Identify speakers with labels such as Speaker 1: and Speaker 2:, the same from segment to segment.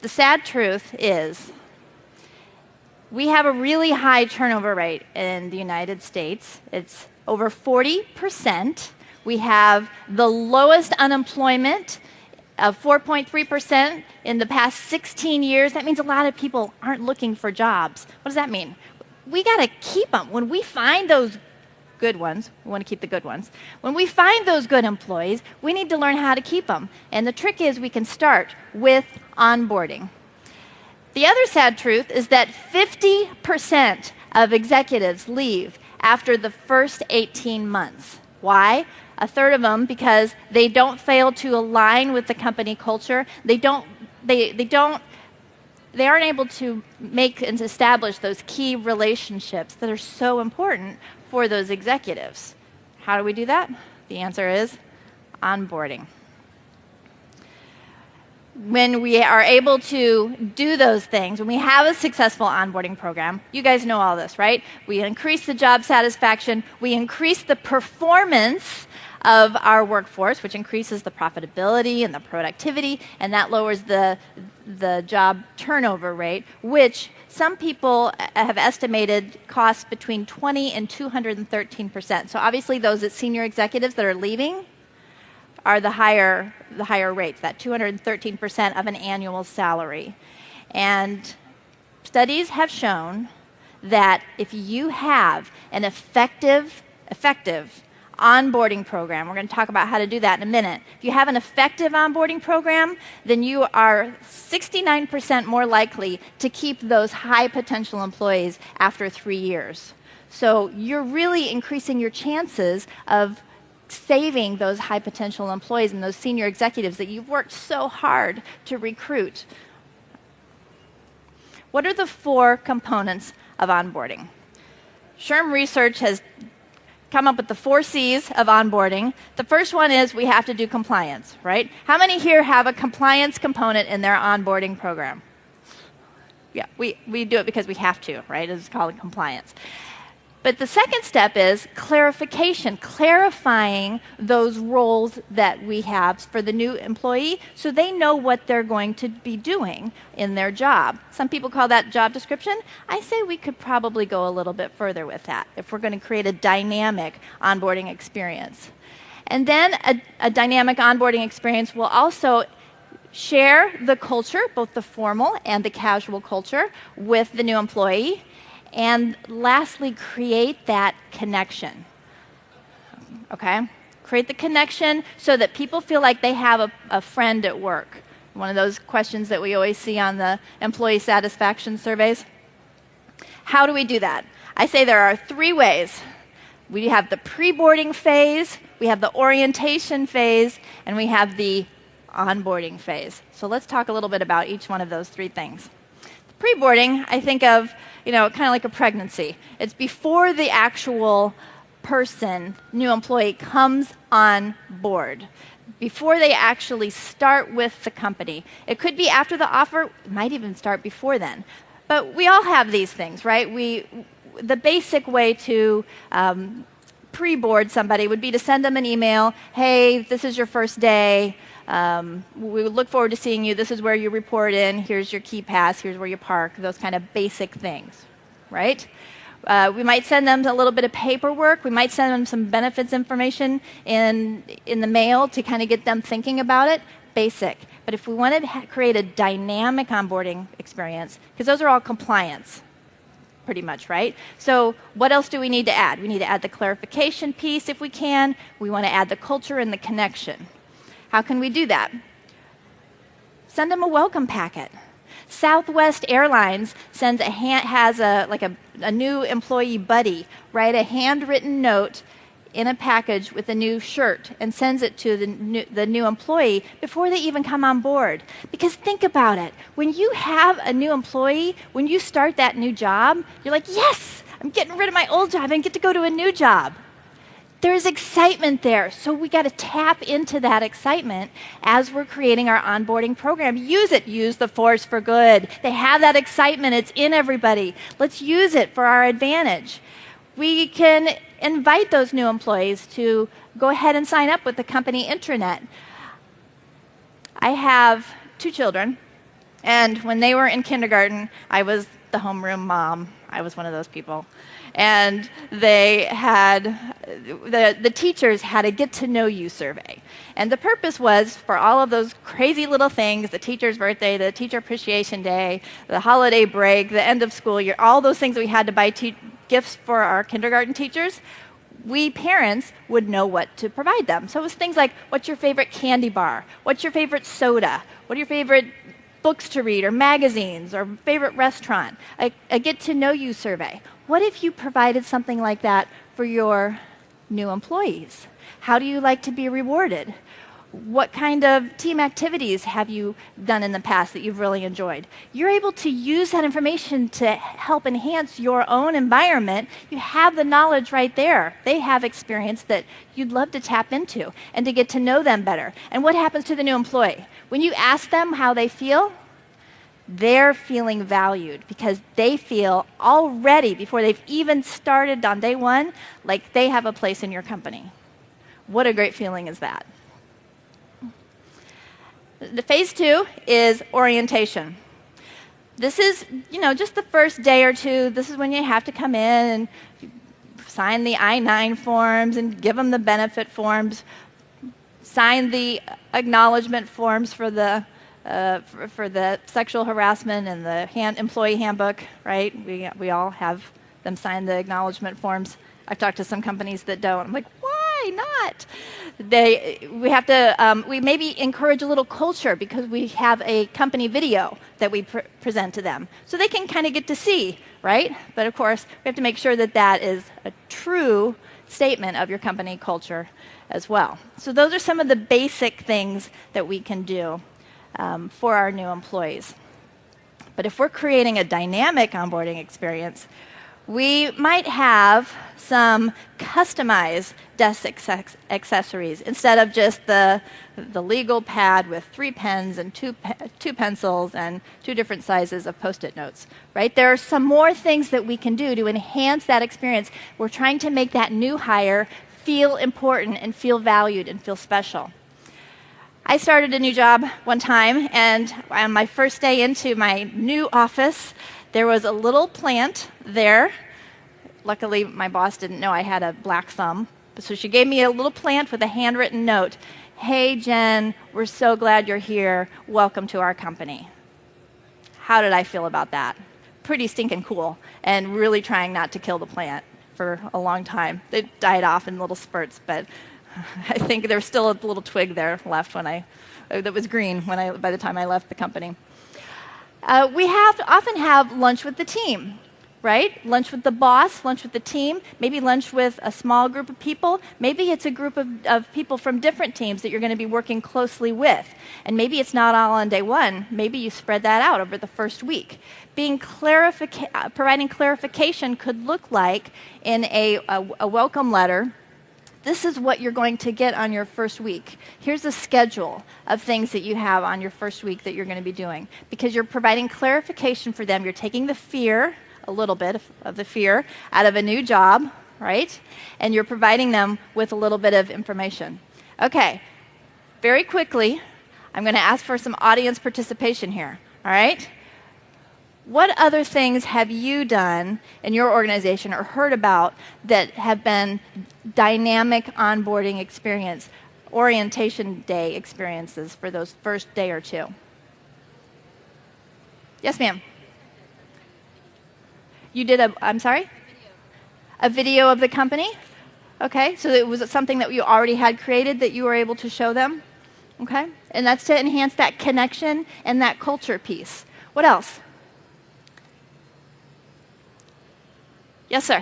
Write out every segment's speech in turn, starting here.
Speaker 1: The sad truth is we have a really high turnover rate in the United States. It's over 40%. We have the lowest unemployment of 4.3% in the past 16 years. That means a lot of people aren't looking for jobs. What does that mean? We got to keep them. When we find those good ones, we want to keep the good ones. When we find those good employees, we need to learn how to keep them. And the trick is we can start with onboarding. The other sad truth is that 50% of executives leave after the first 18 months. Why? A third of them because they don't fail to align with the company culture. They aren't able to make and establish those key relationships that are so important for those executives. How do we do that? The answer is onboarding. When we are able to do those things, when we have a successful onboarding program, you guys know all this, right? We increase the job satisfaction, we increase the performance of our workforce, which increases the profitability and the productivity, and that lowers the job turnover rate, which some people have estimated costs between 20 and 213%. So obviously those senior executives that are leaving are the higher rates, that 213% of an annual salary. And studies have shown that if you have an effective onboarding program, we're going to talk about how to do that in a minute. If you have an effective onboarding program, then you are 69% more likely to keep those high potential employees after 3 years. So you're really increasing your chances of saving those high potential employees and those senior executives that you've worked so hard to recruit. What are the 4 components of onboarding? SHRM Research has come up with the 4 C's of onboarding. The first one is we have to do compliance, right? How many here have a compliance component in their onboarding program? Yeah, we do it because we have to, right? It's called compliance. But the second step is clarification, clarifying those roles that we have for the new employee so they know what they're going to be doing in their job. Some people call that job description. I say we could probably go a little bit further with that if we're going to create a dynamic onboarding experience. And then a dynamic onboarding experience will also share the culture, both the formal and the casual culture, with the new employee. And lastly, create that connection, okay? Create the connection so that people feel like they have a friend at work. One of those questions that we always see on the employee satisfaction surveys. How do we do that? I say there are 3 ways. We have the pre-boarding phase, we have the orientation phase, and we have the onboarding phase. So let's talk a little bit about each one of those 3 things. Preboarding, I think of, kind of like a pregnancy. It's before the actual person, new employee, comes on board, before they actually start with the company. It could be after the offer, it might even start before then. But we all have these things, right? The basic way to pre-board somebody would be to send them an email, hey, this is your first day. We look forward to seeing you. This is where you report in. Here's your key pass. Here's where you park. Those kind of basic things, right? We might send them a little bit of paperwork. We might send them some benefits information in the mail to kind of get them thinking about it. Basic. But if we want to create a dynamic onboarding experience, because those are all compliance, pretty much, right? So what else do we need to add? We need to add the clarification piece if we can. We want to add the culture and the connection. How can we do that? Send them a welcome packet. Southwest Airlines has a new employee buddy, write a handwritten note in a package with a new shirt and sends it to the new employee before they even come on board. Because think about it. When you have a new employee, when you start that new job, you're like, yes, I'm getting rid of my old job and get to go to a new job. There's excitement there, so we got to tap into that excitement as we're creating our onboarding program. Use it. Use the force for good. They have that excitement. It's in everybody. Let's use it for our advantage. We can invite those new employees to go ahead and sign up with the company intranet. I have 2 children, And when they were in kindergarten, I was the homeroom mom. I was one of those people. And they had, the teachers had a get-to-know-you survey. And the purpose was for all of those crazy little things, the teacher's birthday, the teacher appreciation day, the holiday break, the end of school year, all those things that we had to buy gifts for our kindergarten teachers, we parents would know what to provide them. So it was things like, what's your favorite candy bar? What's your favorite soda? What are your favorite books to read or magazines or favorite restaurant? A get-to-know-you survey. What if you provided something like that for your new employees? How do you like to be rewarded? What kind of team activities have you done in the past that you've really enjoyed? You're able to use that information to help enhance your own environment. You have the knowledge right there. They have experience that you'd love to tap into and to get to know them better. And what happens to the new employee? When you ask them how they feel, they're feeling valued because they feel already, before they've even started on day one, like they have a place in your company. What a great feeling is that? The phase 2 is orientation. This is, just the first day or two. This is when you have to come in and sign the I-9 forms and give them the benefit forms, sign the acknowledgement forms for the sexual harassment and the employee handbook, right? We all have them sign the acknowledgement forms. I've talked to some companies that don't. I'm like, why not? We maybe encourage a little culture because we have a company video that we present to them. So they can kind of get to see, right? But of course, we have to make sure that that is a true statement of your company culture as well. So those are some of the basic things that we can do for our new employees. But if we're creating a dynamic onboarding experience, we might have some customized desk accessories instead of just the legal pad with 3 pens and two pencils and 2 different sizes of Post-it notes, right? There are some more things that we can do to enhance that experience. We're trying to make that new hire feel important and feel valued and feel special. I started a new job one time, and on my first day into my new office, there was a little plant there. Luckily, my boss didn't know I had a black thumb, so she gave me a little plant with a handwritten note. Hey, Jen, we're so glad you're here. Welcome to our company. How did I feel about that? Pretty stinking cool, and really trying not to kill the plant for a long time. It died off in little spurts, but I think there was still a little twig there left that was green by the time I left the company. We often have lunch with the team, right? Lunch with the boss, lunch with the team, maybe lunch with a small group of people. Maybe it's a group of people from different teams that you're going to be working closely with. And maybe it's not all on day one. Maybe you spread that out over the first week. Providing clarification could look like in a welcome letter. This is what you're going to get on your first week. Here's a schedule of things that you have on your first week that you're going to be doing. Because you're providing clarification for them. You're taking the fear, a little bit of the fear, out of a new job, right? And you're providing them with a little bit of information. Okay, very quickly, I'm going to ask for some audience participation here, all right? What other things have you done in your organization or heard about that have been dynamic onboarding experience, orientation day experiences for those first day or two? Yes, ma'am. You did I'm sorry? A video of the company? Okay, so it was something that you already had created that you were able to show them? Okay, and that's to enhance that connection and that culture piece. What else? Yes, sir.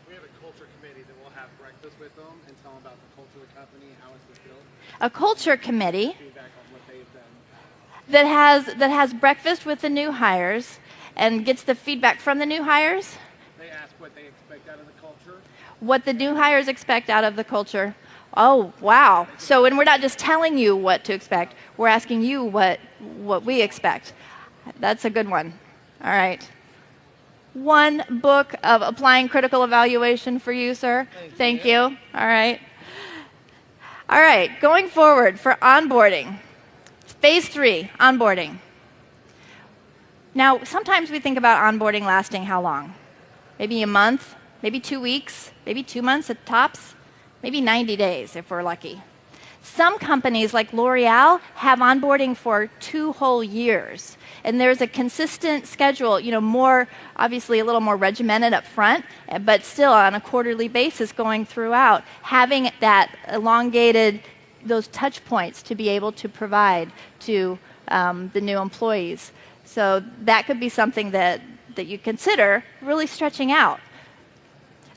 Speaker 2: We have a culture committee that will have breakfast with them and tell them about the culture of the company, how it's been built.
Speaker 1: A culture committee
Speaker 2: Feedback on what they've done.
Speaker 1: that has breakfast with the new hires and gets the feedback from the new hires.
Speaker 2: They ask what they expect out of the culture.
Speaker 1: What the new hires expect out of the culture. Oh, wow. So, and we're not just telling you what to expect. We're asking you what we expect. That's a good one. All right. One book of applying critical evaluation for you, sir. Thank you. All right. All right. Going forward for onboarding. Phase 3, onboarding. Now, sometimes we think about onboarding lasting how long? Maybe a month, maybe 2 weeks, maybe 2 months at tops, maybe 90 days if we're lucky. Some companies like L'Oreal have onboarding for 2 whole years. And there's a consistent schedule, more, obviously a little more regimented up front, but still on a quarterly basis going throughout, having that elongated, those touch points to be able to provide to the new employees. So that could be something that you consider really stretching out.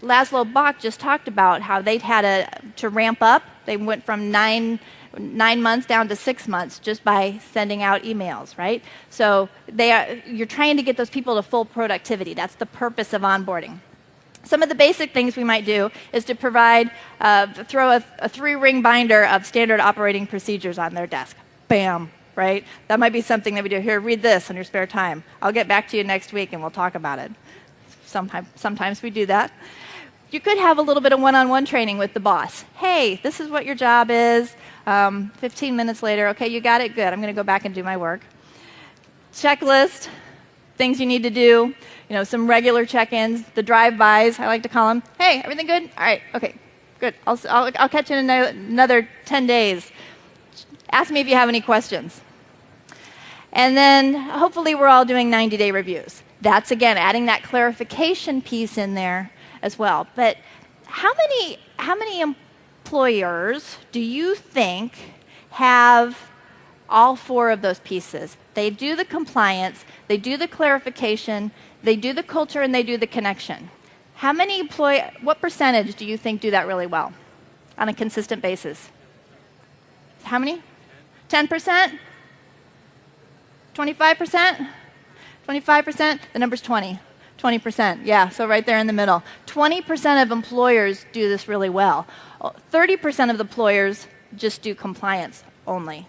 Speaker 1: Laszlo Bock just talked about how they'd had to ramp up. They went from 9 months down to 6 months just by sending out emails, right? So you're trying to get those people to full productivity. That's the purpose of onboarding. Some of the basic things we might do is to provide, throw a 3-ring binder of standard operating procedures on their desk. Bam, right? That might be something that we do. Here, read this in your spare time. I'll get back to you next week and we'll talk about it. Sometimes we do that. You could have a little bit of one-on-one training with the boss. Hey, this is what your job is. 15 minutes later, okay, you got it? Good. I'm going to go back and do my work. Checklist, things you need to do, some regular check-ins, the drive-bys, I like to call them. Hey, everything good? All right, okay, good. I'll catch you in another 10 days. Ask me if you have any questions. And then hopefully we're all doing 90-day reviews. That's, again, adding that clarification piece in there as well. But how many employers do you think have all 4 of those pieces? They do the compliance, they do the clarification, they do the culture, and they do the connection. What percentage do you think do that really well on a consistent basis? How many? 10%? 25%? 25%? The number's 20. 20%, yeah, so right there in the middle. 20% of employers do this really well. 30% of the employers just do compliance only.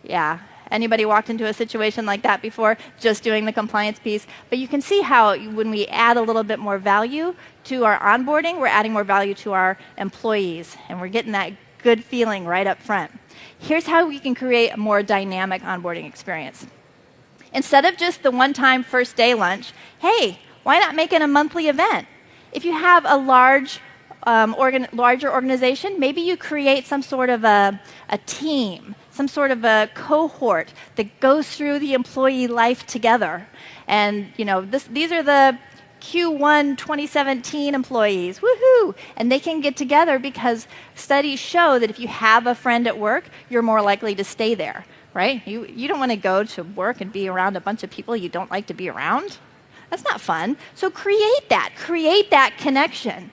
Speaker 1: Yeah, anybody walked into a situation like that before, just doing the compliance piece? But you can see how when we add a little bit more value to our onboarding, we're adding more value to our employees, and we're getting that good feeling right up front. Here's how we can create a more dynamic onboarding experience. Instead of just the one-time first day lunch, hey, why not make it a monthly event? If you have a larger organization, maybe you create some sort of a team, some sort of a cohort that goes through the employee life together. And these are the Q1 2017 employees, woohoo! And they can get together because studies show that if you have a friend at work, you're more likely to stay there. Right? You don't want to go to work and be around a bunch of people you don't like to be around. That's not fun. So create that connection.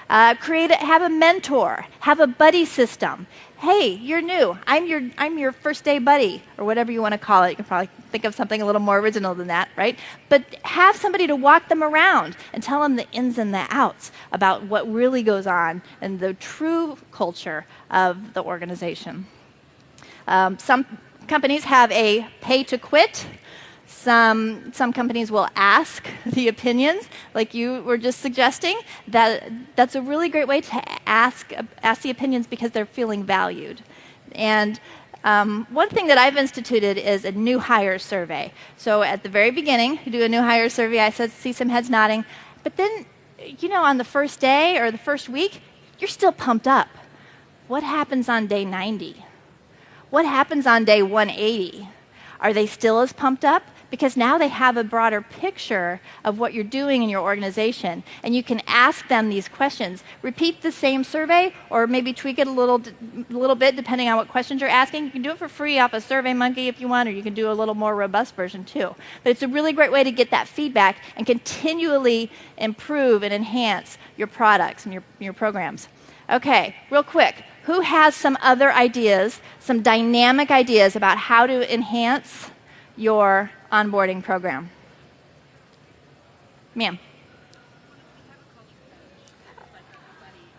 Speaker 1: Have a mentor, have a buddy system. Hey, you're new. I'm your first day buddy, or whatever you want to call it. You can probably think of something a little more original than that, right? But have somebody to walk them around and tell them the ins and the outs about what really goes on and the true culture of the organization. Some companies have a pay to quit. Some companies will ask the opinions, like you were just suggesting. That's a really great way to ask the opinions because they're feeling valued. And one thing that I've instituted is a new hire survey. So at the very beginning, you do a new hire survey. I see some heads nodding. But then, on the first day or the first week, you're still pumped up. What happens on day 90? What happens on day 180? Are they still as pumped up? Because now they have a broader picture of what you're doing in your organization, and you can ask them these questions. Repeat the same survey, or maybe tweak it a little bit depending on what questions you're asking. You can do it for free off of SurveyMonkey if you want, or you can do a little more robust version too. But it's a really great way to get that feedback and continually improve and enhance your products and your programs. Okay, real quick. Who has some other ideas, some dynamic ideas about how to enhance your onboarding program? Ma'am.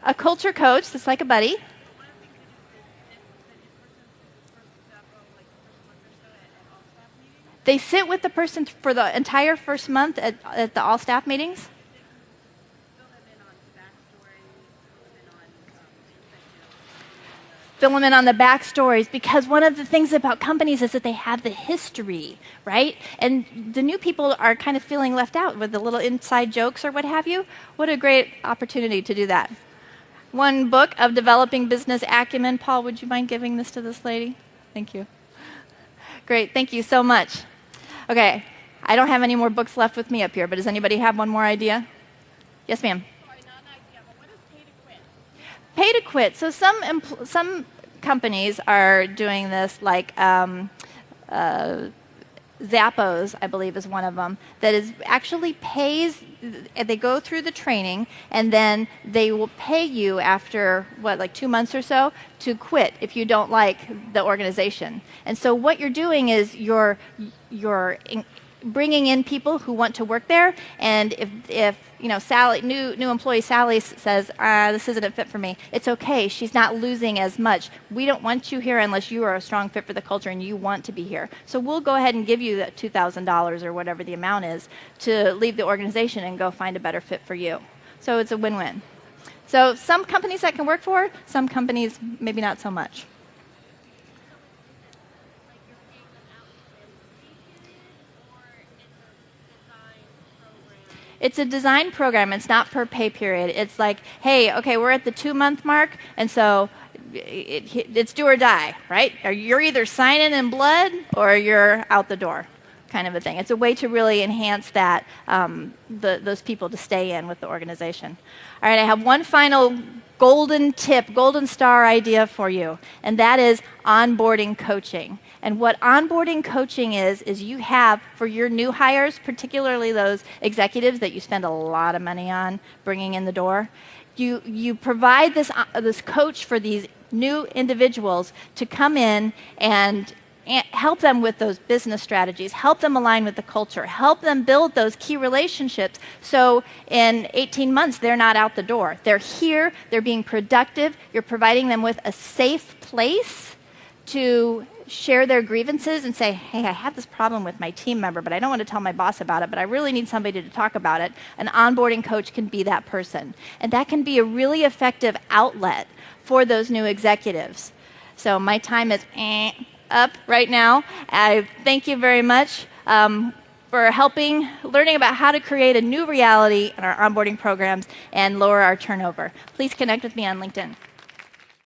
Speaker 1: A culture coach that's like a buddy. They sit with the person for the entire first month at the all staff meetings? fill them in on the backstories, because one of the things about companies is that they have the history, right? And the new people are kind of feeling left out with the little inside jokes or what have you. What a great opportunity to do that. One book of developing business acumen. Paul, would you mind giving this to this lady? Thank you. Great, thank you so much. Okay, I don't have any more books left with me up here, but does anybody have one more idea? Yes, ma'am.
Speaker 3: Sorry, not an idea, but what is pay to quit?
Speaker 1: Pay to quit. So some companies are doing this, like Zappos, I believe, is one of them, that is actually pays. They go through the training, and then they will pay you after, like 2 months or so, to quit if you don't like the organization. And so what you're doing is you're bringing in people who want to work there, and if Sally, new employee Sally says, this isn't a fit for me, it's okay. She's not losing as much. We don't want you here unless you are a strong fit for the culture and you want to be here. So we'll go ahead and give you that $2,000 or whatever the amount is to leave the organization and go find a better fit for you. So it's a win-win. So some companies that can work for, some companies maybe not so much. It's a design program. It's not per pay period. It's like, hey, okay, we're at the 2-month mark, and so it's do or die, right? You're either signing in blood or you're out the door, kind of a thing. It's a way to really enhance that, those people to stay in with the organization. All right, I have one final golden tip, golden star idea for you, and that is onboarding coaching. And what onboarding coaching is you have, for your new hires, particularly those executives that you spend a lot of money on bringing in the door, you provide this coach for these new individuals to come in and help them with those business strategies, help them align with the culture, help them build those key relationships so in 18 months they're not out the door. They're here, they're being productive, you're providing them with a safe place to share their grievances and say, hey, I have this problem with my team member, but I don't want to tell my boss about it, but I really need somebody to talk about it. An onboarding coach can be that person. And that can be a really effective outlet for those new executives. So my time is up right now. I thank you very much for learning about how to create a new reality in our onboarding programs and lower our turnover. Please connect with me on LinkedIn.